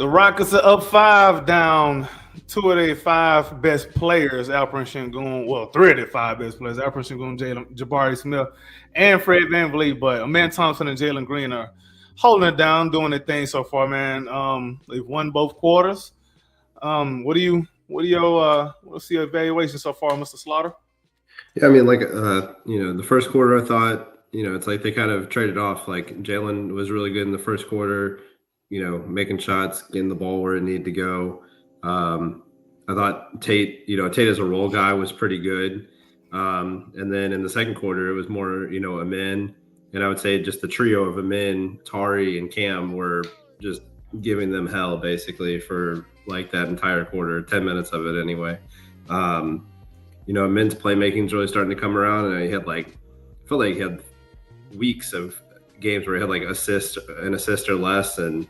Rockets are up 5 down. Two of their 5 best players, Alperen Sengun. Well, 3 of their 5 best players, Alperen Sengun, Jabari Smith, and Fred VanVleet. But Amen Thompson and Jalen Green are holding it down, doing their thing so far, man. They've won both quarters. What's your evaluation so far, Mr. Slaughter? Yeah, I mean, the first quarter, I thought, it's like they kind of traded off. Like Jalen was really good in the first quarter, making shots, getting the ball where it needed to go. I thought Tate as a role guy was pretty good. And then in the second quarter, it was more, Amin. And I would say just the trio of Amin, Tari, and Cam were just giving them hell basically for like that entire quarter, 10 minutes of it anyway. Amin's playmaking is really starting to come around, and he had felt like he had weeks of games where he had like an assist or less, and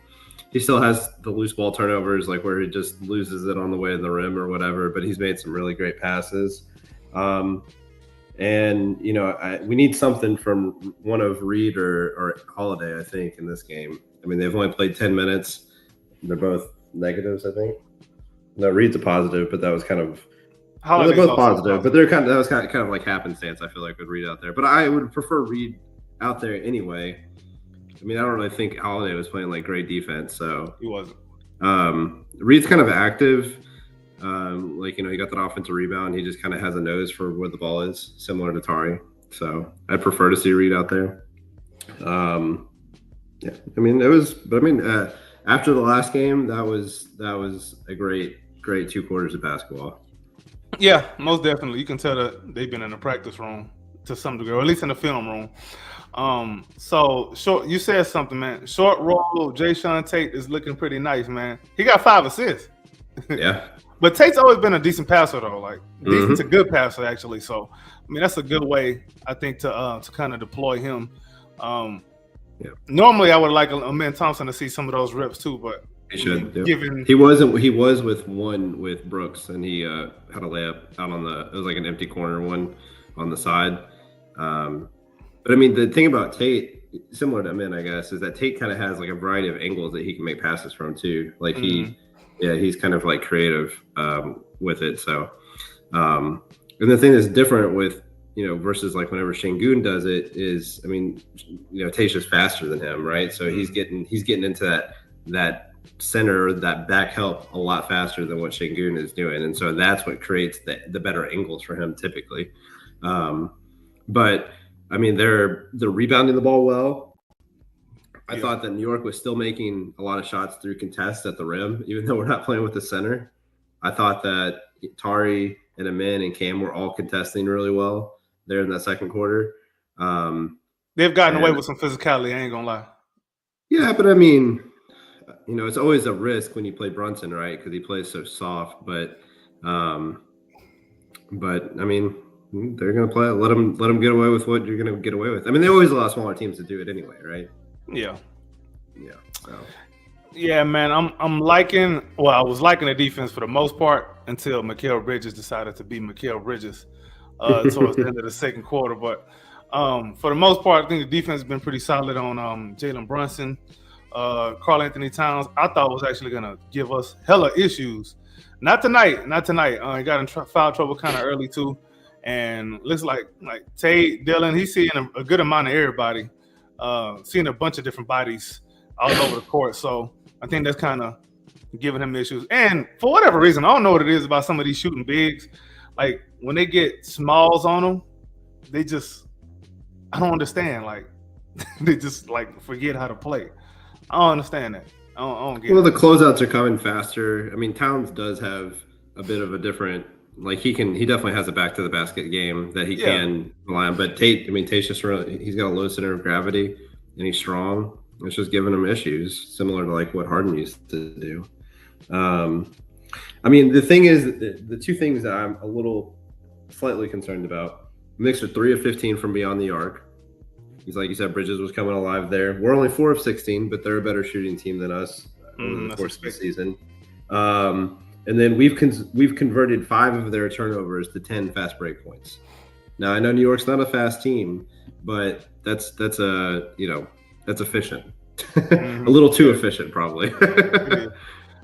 he still has the loose ball turnovers, like where he just loses it on the way to the rim or whatever, but he's made some really great passes. We need something from one of Reed or Holiday, I think, in this game. I mean, they've only played 10 minutes. They're both negatives, I think. No, Reed's a positive, but that was kind of they're both positive, but that was kind of like happenstance, I feel like, with Reed out there. But I would prefer Reed out there anyway. I mean, I don't really think Holiday was playing like great defense, so he wasn't. Reed's kind of active. He got that offensive rebound. He just kind of has a nose for where the ball is, similar to Tari. So I'd prefer to see Reed out there. After the last game, that was a great 2 quarters of basketball. Yeah, most definitely. You can tell that they've been in the practice room to some degree, or at least in the film room. So short, you said something, man. Short roll, Jayshawn Tate is looking pretty nice, man. He got 5 assists. Yeah. But Tate's always been a decent passer, though. Like decent to good passer, actually. So I mean, that's a good way, I think, to kind of deploy him. Normally, I would like Amen Thompson to see some of those reps too, but he should. He was with Brooks, and he had a layup out it was like an empty corner one on the side. But I mean, the thing about Tate, similar to Amin, I guess, is that Tate kind of has like a variety of angles that he can make passes from too. Like he's kind of like creative with it. So, and the thing that's different with, versus like whenever Sengun does it is, I mean, Tate's just faster than him, right? So he's getting into that center, that back help a lot faster than what Sengun is doing. And so that's what creates the better angles for him typically. But I mean, they're rebounding the ball well. I thought that New York was still making a lot of shots through contests at the rim, even though we're not playing with the center. I thought that Tari and Amin and Cam were all contesting really well there in that second quarter. They've gotten away with some physicality, I ain't gonna lie. Yeah, but I mean, it's always a risk when you play Brunson, right? Because he plays so soft. But I mean, they're gonna play. Let them get away with what you're gonna get away with. I mean, they always allow smaller teams to do it anyway, right? Yeah. So. Yeah, man. I'm liking. Well, I was liking the defense for the most part until Mikal Bridges decided to be Mikal Bridges towards the end of the second quarter. But for the most part, I think the defense has been pretty solid on Jalen Brunson. Karl Anthony Towns, I thought was actually gonna give us hella issues. Not tonight. He got in foul trouble kind of early too, and looks like Tate, Dillon, he's seeing a good amount of everybody, seeing a bunch of different bodies all over the court. So I think that's kind of giving him issues. And for whatever reason, I don't know what it is about some of these shooting bigs. Like when they get smalls on them, I don't understand. Like they just like forget how to play. I don't understand that. I don't get it. Well, the closeouts are coming faster. I mean, Towns does have a bit of a different, like he definitely has a back to the basket game that he can rely on. But Tate's just he's got a low center of gravity and he's strong. It's just giving him issues, similar to like what Harden used to do. I mean, the thing is, the two things that I'm a little slightly concerned about: Knicks are 3 of 15 from beyond the arc. He's like you said, Bridges was coming alive there. We're only 4 of 16, but they're a better shooting team than us over the course of the season. And then we've converted 5 of their turnovers to 10 fast break points. Now I know New York's not a fast team, but that's efficient. A little too efficient, probably.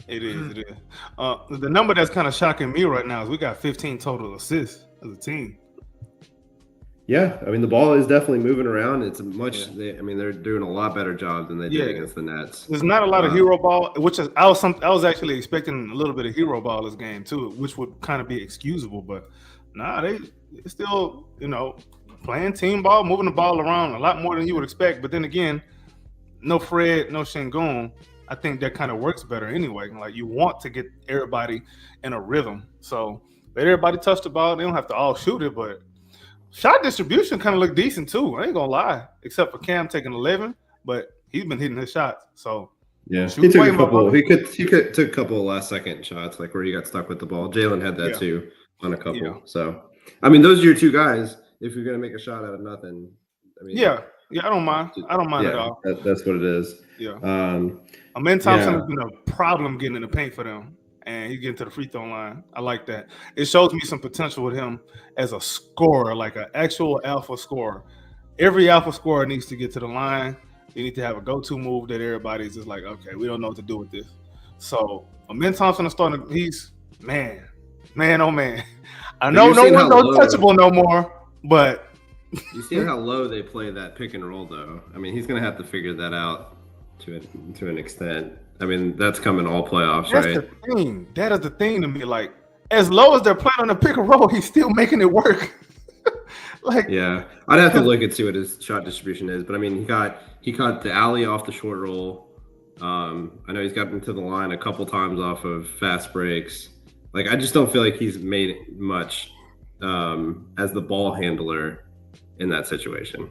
It is. It is. The number that's kind of shocking me right now is we got 15 total assists as a team. Yeah, I mean the ball is definitely moving around. It's much. Yeah. I mean they're doing a lot better job than they did against the Nets. There's not a lot of hero ball, which is I was actually expecting a little bit of hero ball this game too, which would kind of be excusable, but nah, they still playing team ball, moving the ball around a lot more than you would expect. But then again, no Fred, no Şengün. I think that kind of works better anyway. Like you want to get everybody in a rhythm, so let everybody touch the ball. They don't have to all shoot it, but shot distribution kind of looked decent too. I ain't gonna lie, except for Cam taking 11, but he's been hitting his shots. So yeah, he took a couple. He took a couple of last second shots, like where he got stuck with the ball. Jalen had that too on a couple. Yeah. So I mean, those are your two guys. If you're gonna make a shot out of nothing, I mean, yeah, I don't mind. I don't mind at all. That's what it is. Yeah. Amen Thompson has been a problem getting in the paint for them, and he's getting to the free throw line. I like that. It shows me some potential with him as a scorer, like an actual alpha scorer. Every alpha scorer needs to get to the line. You need to have a go-to move that everybody's just like, okay, we don't know what to do with this. So Amen Thompson is starting. He's man, oh man. I know no one's untouchable no more, but you see how low they play that pick and roll, though. I mean, he's gonna have to figure that out to an extent. I mean, that's coming all playoffs, right? That's the thing. That is the thing to me. Like, as low as they're playing on the pick and roll, he's still making it work. Like, yeah, I'd have to look and see what his shot distribution is. But I mean, he caught the alley off the short roll. I know he's gotten to the line a couple times off of fast breaks. Like, I just don't feel like he's made much as the ball handler in that situation.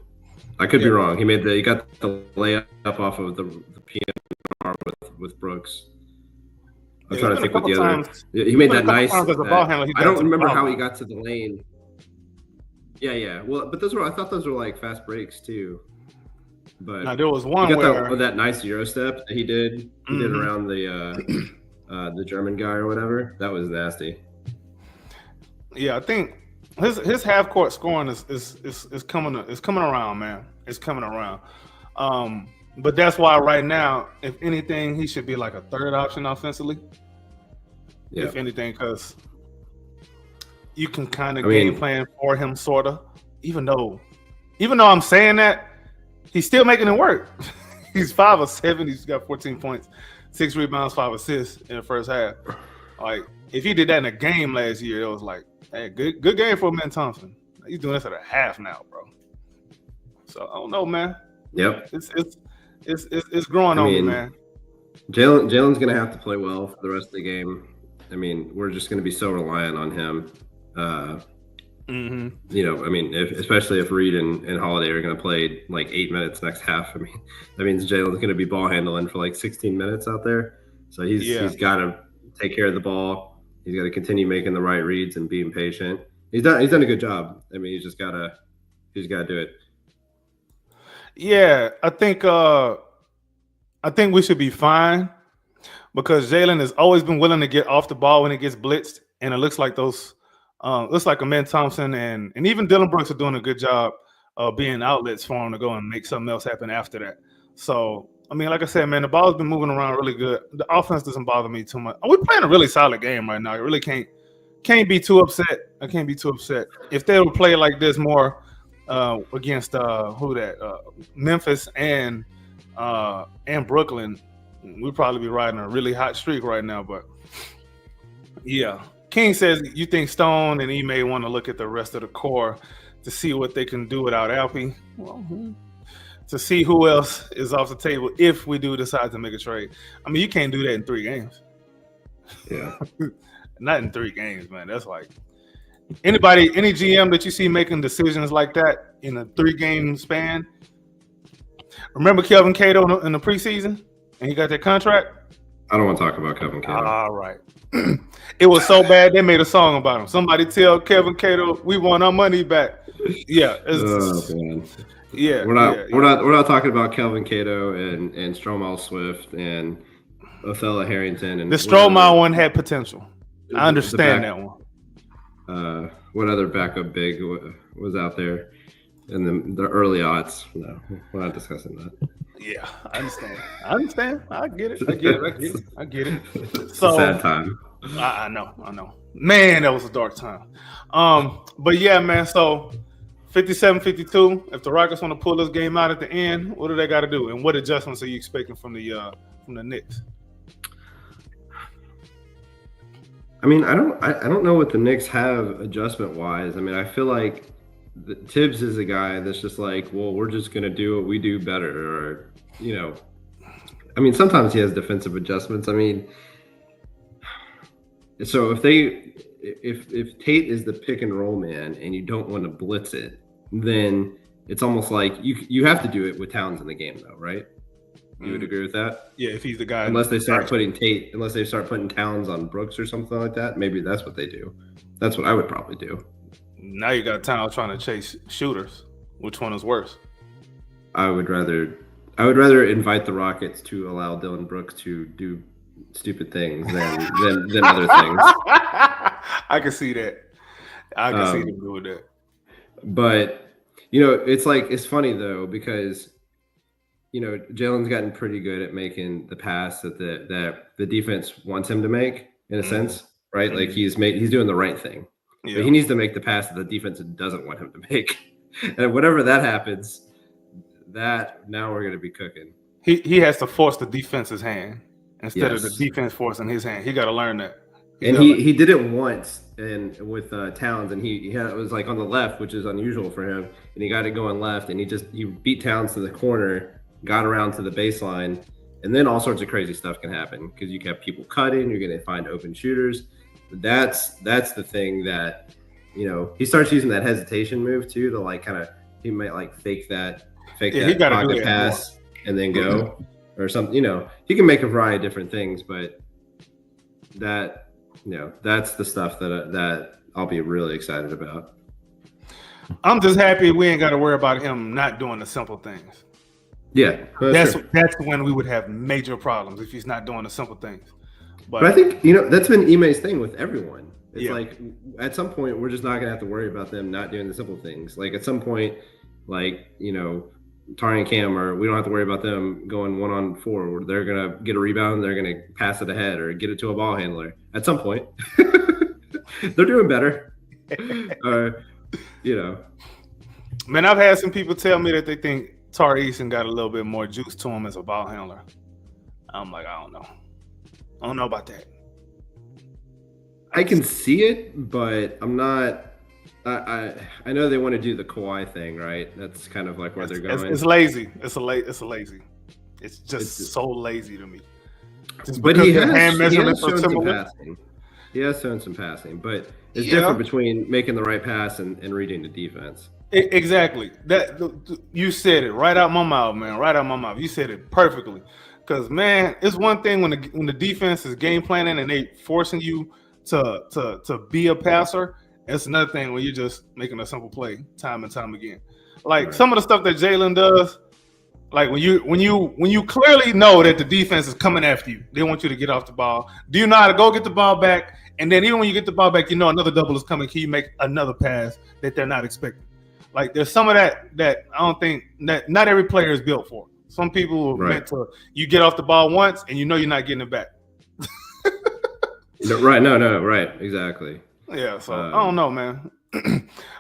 I could be wrong. He got the layup off of the PNR with Brooks. I'm trying to think what the other. He made that nice. I don't remember how he got to the lane. Yeah. Well, but I thought those were like fast breaks too. But now, there was one where that nice Euro step that he did. He did around the German guy or whatever. That was nasty. Yeah, I think his half court scoring is coming around, man. It's coming around. But that's why right now, if anything, he should be like a third option offensively. Yeah. If anything, because you can kind of game plan for him, sort of. Even though I'm saying that, he's still making it work. He's 5 of 7. He's got 14 points, 6 rebounds, 5 assists in the first half. Like, if he did that in a game last year, it was like, hey, good game for Amen Thompson. He's doing this at a half now, bro. So I don't know, man. Yep. It's growing on me, man. Jalen's gonna have to play well for the rest of the game. I mean, we're just gonna be so reliant on him. Especially if Reed and Holiday are gonna play like 8 minutes next half. I mean, that means Jalen's gonna be ball handling for like 16 minutes out there. So he's got to take care of the ball. He's got to continue making the right reads and being patient. He's done a good job. I mean, he's gotta do it. Yeah, I think we should be fine because Jalen has always been willing to get off the ball when it gets blitzed, and it looks like Amen Thompson and even Dylan Brooks are doing a good job of being outlets for him to go and make something else happen after that. So, I mean, like I said, man, the ball's been moving around really good. The offense doesn't bother me too much. We're playing a really solid game right now. I really can't be too upset. I can't be too upset. If they would play like this more against Memphis and Brooklyn, we'd probably be riding a really hot streak right now. But yeah, King says you think Stone and he may want to look at the rest of the core to see what they can do without Alpy. Well, to see who else is off the table if we do decide to make a trade. I mean, you can't do that in 3 games. Yeah, not in 3 games, man. That's like any GM that you see making decisions like that in a 3-game span. Remember Kelvin Cato in the preseason, and he got that contract. I don't want to talk about Kelvin Cato. All right. It was so bad they made a song about him. Somebody tell Kelvin Cato we want our money back. Yeah. Man. Yeah. We're not talking about Kelvin Cato and Stromile Swift and Othello Harrington and the Stromile one had potential. I understand that one. What other backup big was out there in the early aughts? No, we're not discussing that. Yeah, I understand. I get it. I get it. It's a So sad time. I know. Man, that was a dark time. But yeah, man. So 57-52. If the Rockets want to pull this game out at the end, what do they got to do? And what adjustments are you expecting from the Knicks? I mean, I don't know what the Knicks have adjustment wise. I mean, I feel like Tibbs is a guy that's just like, well, we're just gonna do what we do better, or I mean, sometimes he has defensive adjustments. I mean, so if Tate is the pick and roll man and you don't want to blitz it, then it's almost like you have to do it with Towns in the game, though, right? You would agree with that? Yeah, if he's the guy. Unless they start putting Towns on Brooks or something like that, maybe that's what they do. That's what I would probably do. Now you got Towns trying to chase shooters. Which one is worse? I would rather invite the Rockets to allow Dylan Brooks to do stupid things than other things. I can see that. I can see them doing that. But it's funny though, because Jalen's gotten pretty good at making the pass that the defense wants him to make, in a sense, right? Like he's doing the right thing. Yeah. But he needs to make the pass that the defense doesn't want him to make. And whenever that happens, now we're going to be cooking. He has to force the defense's hand instead of the defense forcing his hand. He got to learn that. He did it once with Towns, and it was like on the left, which is unusual for him, and he got it going left, and he beat Towns to the corner, got around to the baseline, and then all sorts of crazy stuff can happen because you have people cutting, you're going to find open shooters. That's the thing that he starts using that hesitation move too to like kind of he might like fake that pocket pass and then go or something. He can make a variety of different things, but that's the stuff that I'll be really excited about. I'm just happy we ain't got to worry about him not doing the simple things. Yeah, that's when we would have major problems if he's not doing the simple things. But I think that's been Ime's thing with everyone. It's like at some point we're just not gonna have to worry about them not doing the simple things. Like at some point, like Tari and Cam, or we don't have to worry about them going 1-on-4 where they're gonna get a rebound, they're gonna pass it ahead or get it to a ball handler. At some point, they're doing better. Man, I've had some people tell me that they think Tari Eason got a little bit more juice to him as a ball handler. I'm like, I don't know about that. I can see it, but I'm not. I know they want to do the Kawhi thing, right? That's kind of like where they're going. It's lazy. It's lazy. It's just so lazy to me. But he has shown some passing. He has shown some passing, but it's different between making the right pass and reading the defense. Exactly. You said it right out my mouth, man. Right out my mouth. You said it perfectly. Because man, it's one thing when the defense is game planning and they forcing you to be a passer. It's another thing when you're just making a simple play time and time again. Like some of the stuff that Jalen does, like when you clearly know that the defense is coming after you, they want you to get off the ball. Do you know how to go get the ball back? And then even when you get the ball back, another double is coming. Can you make another pass that they're not expecting? Like there's some of that I don't think that not every player is built for. Some people are meant to you get off the ball once and you're not getting it back. Right. No. Right. Exactly. Yeah. So I don't know, man.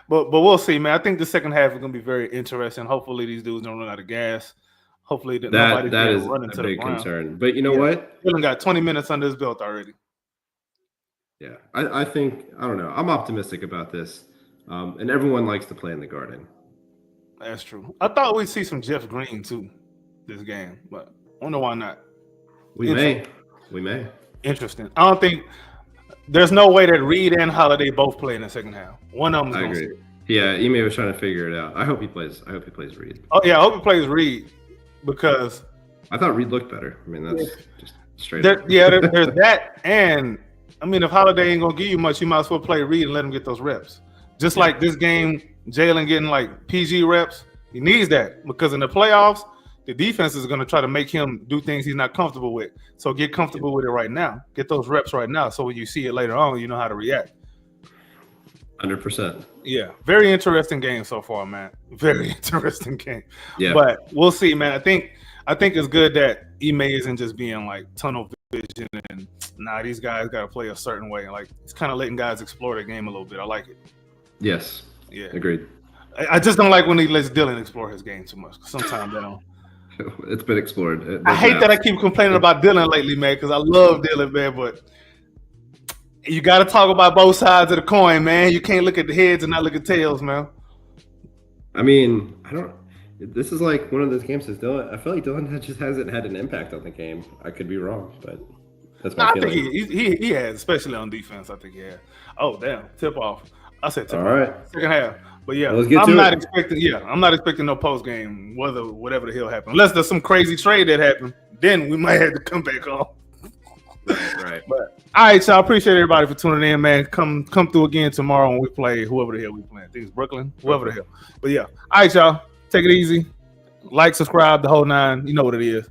but we'll see, man. I think the second half is going to be very interesting. Hopefully these dudes don't run out of gas. Hopefully that is a big concern. But you know what? Dylan got 20 minutes under his belt already. Yeah. I think, I don't know. I'm optimistic about this. And everyone likes to play in the Garden. That's true. I thought we'd see some Jeff Green too this game, but I don't know why not. We may. Interesting. I don't think there's no way that Reed and Holiday both play in the second half. One of them's going to. Yeah, Ime was trying to figure it out. I hope he plays Reed. Oh yeah, I hope he plays Reed because I thought Reed looked better. I mean, that's just straight up. There's that, and I mean, if Holiday ain't gonna give you much, you might as well play Reed and let him get those reps. Just like this game, Jalen getting like PG reps. He needs that because in the playoffs, the defense is going to try to make him do things he's not comfortable with. So get comfortable with it right now. Get those reps right now so when you see it later on, you know how to react. 100%. Yeah. Very interesting game so far, man. Very interesting game. Yeah. But we'll see, man. I think I think it's good that Ime isn't just being like tunnel vision and these guys got to play a certain way. Like it's kind of letting guys explore their game a little bit. I like it. Yes. Yeah. Agreed. I just don't like when he lets Dylan explore his game too much. Sometimes they don't. It's been explored. I hate that I keep complaining about Dylan lately, man, because I love Dylan, man, but you got to talk about both sides of the coin, man. You can't look at the heads and not look at tails, man. I mean, this is like one of those games that Dylan. I feel like Dylan just hasn't had an impact on the game. I could be wrong, but that's my feeling. I think he has, especially on defense. I think he has. Oh, damn. Tip off. I said tip off. All right. Second half. But yeah, well, I'm not expecting no post game, whatever the hell happened. Unless there's some crazy trade that happened, then we might have to come back on. Right. But all right, y'all. Appreciate everybody for tuning in, man. Come through again tomorrow when we play whoever the hell we play. I think it's Brooklyn, whoever the hell. But yeah. All right, y'all. Take it easy. Like, subscribe, the whole nine. You know what it is.